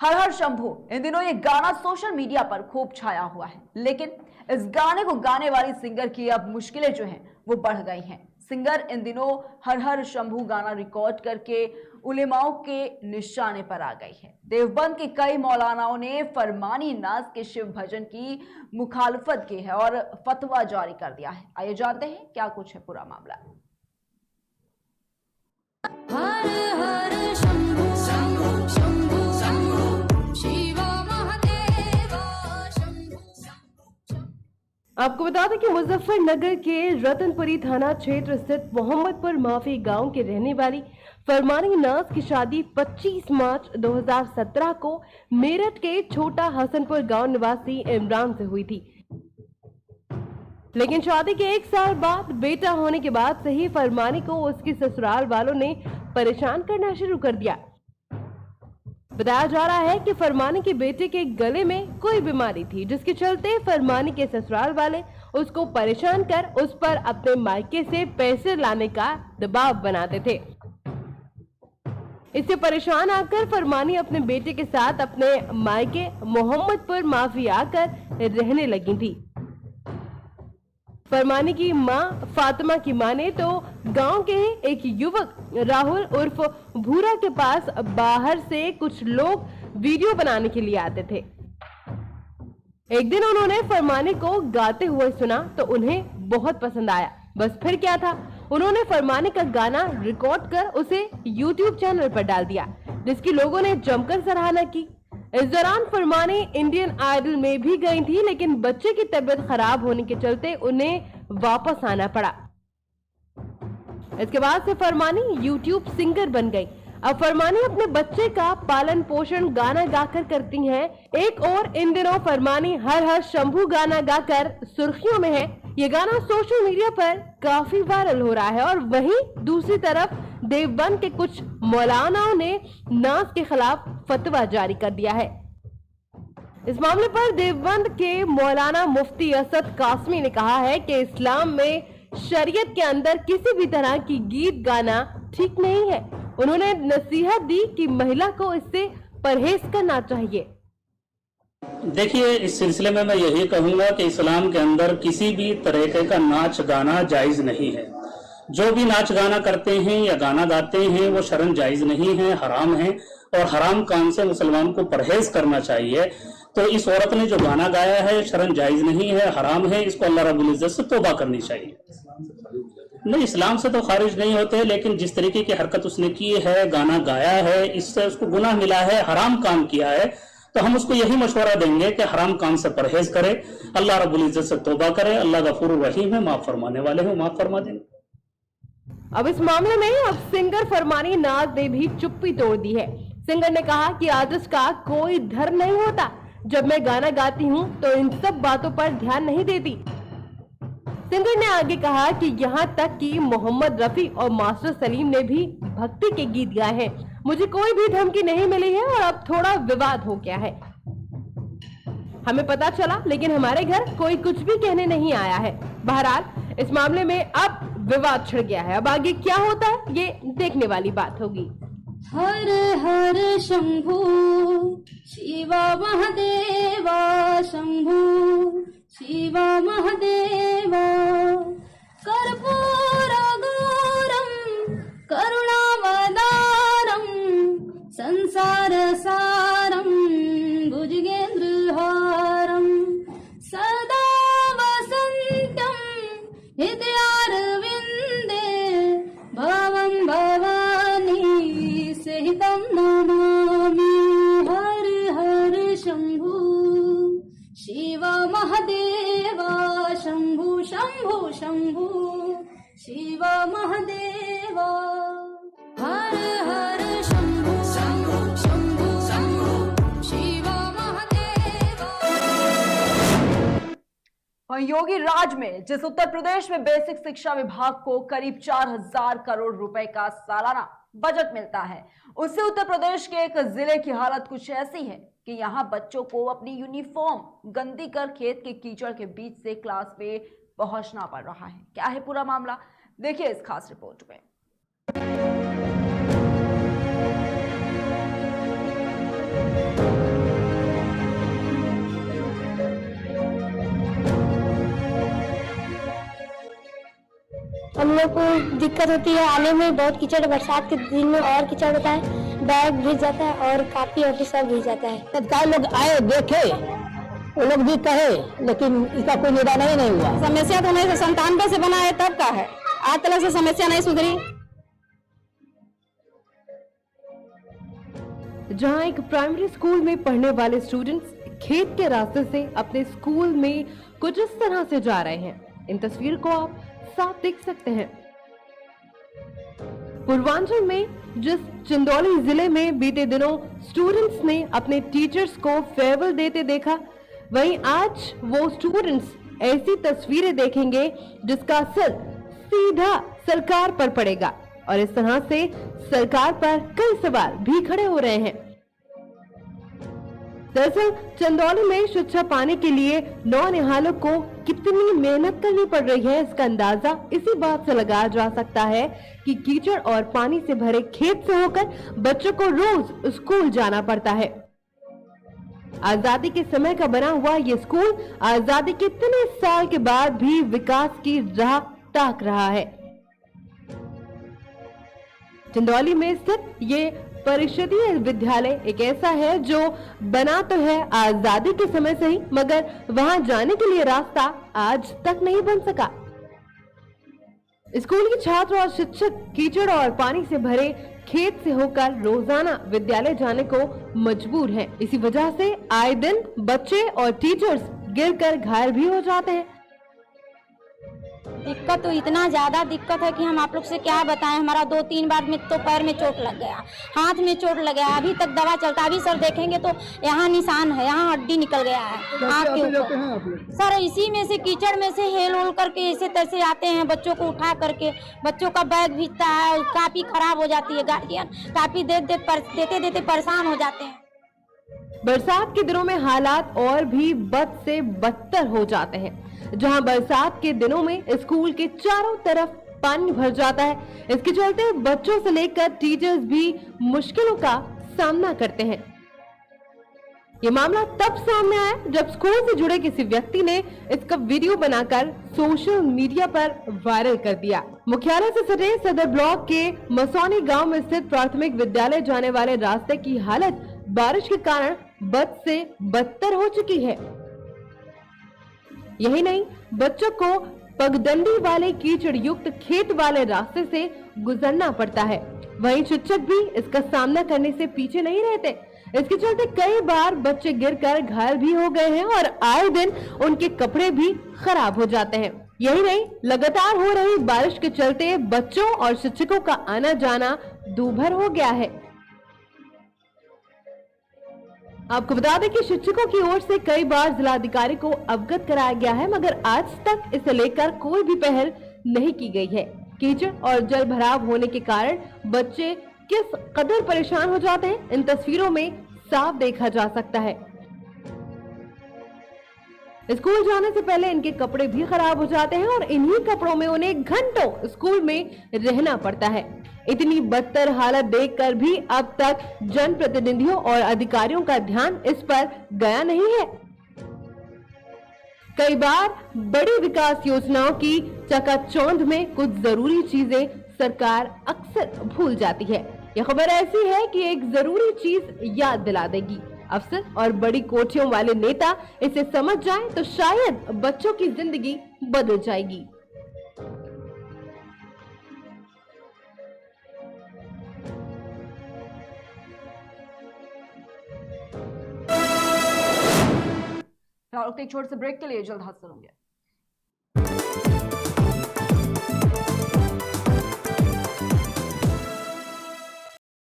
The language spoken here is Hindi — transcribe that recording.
हर हर शंभू, इन दिनों ये गाना सोशल मीडिया पर खूब छाया हुआ है, लेकिन इस गाने को गाने वाली सिंगर की अब मुश्किलें जो हैं वो बढ़ गई हैं। सिंगर इन दिनों हर हर शंभू गाना रिकॉर्ड करके उलेमाओं के निशाने पर आ गई है। देवबंद के कई मौलानाओं ने फरमानी नाज के शिव भजन की मुखालफत की है और फतवा जारी कर दिया है। आइए जानते हैं क्या कुछ है पूरा मामला। हर हर शंभू शंभू शंभू शंभू शिव महादेव शंभू। आपको बता दें कि मुजफ्फरनगर के रतनपुरी थाना क्षेत्र स्थित मोहम्मदपुर माफी गांव के रहने वाली फरमानी नाज की शादी 25 मार्च 2017 को मेरठ के छोटा हसनपुर गांव निवासी इमरान से हुई थी। लेकिन शादी के 1 साल बाद बेटा होने के बाद से ही फरमानी को उसकी ससुराल वालों ने परेशान करना शुरू कर दिया। बताया जा रहा है कि फरमानी के बेटे के गले में कोई बीमारी थी, जिसके चलते फरमानी के ससुराल वाले उसको परेशान कर उस पर अपने मायके से पैसे लाने का दबाव बनाते थे। इससे परेशान आकर फरमानी अपने बेटे के साथ अपने मायके मोहम्मदपुर माफी आकर रहने लगी थी। फरमानी की मां फातिमा की माने तो गांव के एक युवक राहुल उर्फ भूरा के पास बाहर से कुछ लोग वीडियो बनाने के लिए आते थे। एक दिन उन्होंने फरमानी को गाते हुए सुना तो उन्हें बहुत पसंद आया। बस फिर क्या था, उन्होंने फरमानी का गाना रिकॉर्ड कर उसे YouTube चैनल पर डाल दिया, जिसकी लोगों ने जमकर सराहना की। इस दौरान फरमानी इंडियन आइडल में भी गई थी, लेकिन बच्चे की तबीयत खराब होने के चलते उन्हें वापस आना पड़ा। इसके बाद से फरमानी YouTube सिंगर बन गई। अब फरमानी अपने बच्चे का पालन पोषण गाना गाकर करती हैं। एक और इन दिनों फरमानी हर हर शंभू गाना गाकर सुर्खियों में है। ये गाना सोशल मीडिया पर काफी वायरल हो रहा है और वहीं दूसरी तरफ देवबंद के कुछ मौलानाओं ने नाज के खिलाफ फतवा जारी कर दिया है। इस मामले पर देवबंद के मौलाना मुफ्ती असद कासमी ने कहा है कि इस्लाम में शरीयत के अंदर किसी भी तरह की गीत गाना ठीक नहीं है। उन्होंने नसीहत दी कि महिला को इससे परहेज करना चाहिए। देखिए, इस सिलसिले में मैं यही कहूंगा कि इस्लाम के अंदर किसी भी तरीके का नाच गाना जायज नहीं है। जो भी नाच गाना करते हैं या गाना गाते हैं वो शरन जायज नहीं है, हराम है और हराम काम से मुसलमान को परहेज करना चाहिए। तो इस औरत ने जो गाना गाया है शरन जायज नहीं है, हराम है, इसको अल्लाह रब्बुल इज्जत से तौबा करनी चाहिए। नहीं, इस्लाम से तो खारिज नहीं होते, लेकिन जिस तरीके की हरकत उसने की है, गाना गाया है, इससे उसको गुनाह मिला है, हराम काम किया है। तो हम उसको यही मशवरा देंगे कि हराम काम से परहेज करे, अल्लाह रब्बुल इज्जत से तौबा करे। अल्लाह गफूर रहीम है, माफ फरमाने वाले हैं, माफ फरमा देंगे। अब इस मामले में अब सिंगर फरमानी नाज ने भी चुप्पी तोड़ दी है। सिंगर ने कहा कि आतिश का कोई धर्म नहीं होता। जब मैं गाना गाती हूँ तो इन सब बातों पर ध्यान नहीं देती। सिंगर ने आगे कहा कि यहाँ तक कि मोहम्मद रफी और मास्टर सलीम ने भी भक्ति के गीत गाए हैं। मुझे कोई भी धमकी नहीं मिली है और अब थोड़ा विवाद हो गया है। हमें पता चला, लेकिन हमारे घर कोई कुछ भी कहने नहीं आया है। बहरहाल इस मामले में अब विवाद छिड़ गया है। अब आगे क्या होता है ये देखने वाली बात होगी। हर हर शंभू शिव महादेव शंभू शिव महादेव कर्पूर गौरम करुणावतारम संसार सारम भुजगेंद्रहारम सदा वसंतम हृदयारविंदे भवं भवानी सहितं नमामि। हर हर शंभू शिव महादेव शंभू शंभू शंभू शिव महादेव। हर हर शंभू शंभू शंभू शंभू शिव महादेव। और योगी राज में जिस उत्तर प्रदेश में बेसिक शिक्षा विभाग को करीब 4000 करोड़ रुपए का सालाना बजट मिलता है, उससे उत्तर प्रदेश के एक जिले की हालत कुछ ऐसी है कि यहां बच्चों को अपनी यूनिफॉर्म गंदी कर खेत के कीचड़ के बीच से क्लास में पहुंचना पड़ रहा है। क्या है पूरा मामला, देखिए इस खास रिपोर्ट में। लोग को दिक्कत होती है आने में, बहुत कीचड़, बरसात के दिन में और कीचड़ होता है, बैग भीग जाता है और कापी और सब भीग जाता है। तत्काल लोग आए देखे, वो लोग भी कहे, लेकिन इसका कोई निदान ही नहीं हुआ। समस्या तो नहीं, 97 से बना है तब का है, आज तक से समस्या नहीं सुधरी। जहां एक प्राइमरी स्कूल में पढ़ने वाले स्टूडेंट्स खेत के रास्ते से अपने स्कूल में कुछ इस तरह से जा रहे हैं। इन तस्वीर को आप साफ देख सकते हैं। पूर्वांचल में जिस चंदौली जिले में बीते दिनों स्टूडेंट्स ने अपने टीचर्स को फेयरवेल देते देखा, वहीं आज वो स्टूडेंट्स ऐसी तस्वीरें देखेंगे जिसका असर सीधा सरकार पर पड़ेगा और इस तरह से सरकार पर कई सवाल भी खड़े हो रहे हैं। दरअसल चंदौली में शिक्षा पाने के लिए नौनिहालों को कितनी मेहनत करनी पड़ रही है, इसका अंदाजा इसी बात से लगाया जा सकता है कि कीचड़ और पानी से भरे खेत से होकर बच्चों को रोज स्कूल जाना पड़ता है। आजादी के समय का बना हुआ ये स्कूल आजादी के इतने साल के बाद भी विकास की राह ताक रहा है। चंदौली में स्थित ये परिषदीय विद्यालय एक ऐसा है जो बना तो है आजादी के समय से ही, मगर वहां जाने के लिए रास्ता आज तक नहीं बन सका। स्कूल के छात्र और शिक्षक कीचड़ और पानी से भरे खेत से होकर रोजाना विद्यालय जाने को मजबूर हैं। इसी वजह से आए दिन बच्चे और टीचर्स गिरकर घायल भी हो जाते हैं। दिक्कत तो इतना ज्यादा दिक्कत है कि हम आप लोग से क्या बताएं। हमारा 2-3 बार में तो पैर में चोट लग गया, हाथ में चोट लग गया, अभी तक दवा चलता है। अभी सर देखेंगे तो यहाँ निशान है, यहाँ हड्डी निकल गया है आँख के ऊपर। सर इसी में से कीचड़ में से हेल होल करके ऐसे तैसे आते हैं, बच्चों को उठा करके, बच्चों का बैग भीगता है, कापी खराब हो जाती है, गार्जियन कापी देते देते परेशान हो जाते हैं। बरसात के दिनों में हालात और भी बद से बदतर हो जाते हैं। जहां बरसात के दिनों में स्कूल के चारों तरफ पानी भर जाता है, इसके चलते बच्चों से लेकर टीचर्स भी मुश्किलों का सामना करते हैं। ये मामला तब सामने आया जब स्कूल से जुड़े किसी व्यक्ति ने इसका वीडियो बनाकर सोशल मीडिया पर वायरल कर दिया। मुख्यालय से सटे सदर ब्लॉक के मसौनी गांव में स्थित प्राथमिक विद्यालय जाने वाले रास्ते की हालत बारिश के कारण बद से बदतर हो चुकी है। यही नहीं, बच्चों को पगडंडी वाले कीचड़ युक्त खेत वाले रास्ते से गुजरना पड़ता है। वहीं शिक्षक भी इसका सामना करने से पीछे नहीं रहते। इसके चलते कई बार बच्चे गिरकर घायल भी हो गए हैं और आए दिन उनके कपड़े भी खराब हो जाते हैं। यही नहीं, लगातार हो रही बारिश के चलते बच्चों और शिक्षकों का आना जाना दूभर हो गया है। आपको बता दें कि शिक्षकों की ओर से कई बार जिलाधिकारी को अवगत कराया गया है, मगर आज तक इसे लेकर कोई भी पहल नहीं की गई है। कीचड़ और जल भराव होने के कारण बच्चे किस कदर परेशान हो जाते हैं, इन तस्वीरों में साफ देखा जा सकता है। स्कूल जाने से पहले इनके कपड़े भी खराब हो जाते हैं और इन्हीं कपड़ों में उन्हें घंटों स्कूल में रहना पड़ता है। इतनी बदतर हालत देखकर भी अब तक जनप्रतिनिधियों और अधिकारियों का ध्यान इस पर गया नहीं है। कई बार बड़ी विकास योजनाओं की चकाचौंध में कुछ जरूरी चीजें सरकार अक्सर भूल जाती है। यह खबर ऐसी है कि एक जरूरी चीज याद दिला देगी। अफसर और बड़ी कोठियों वाले नेता इसे समझ जाएं तो शायद बच्चों की जिंदगी बदल जाएगी। एक छोटे से ब्रेक के लिए जल्द हाजिर होंगे।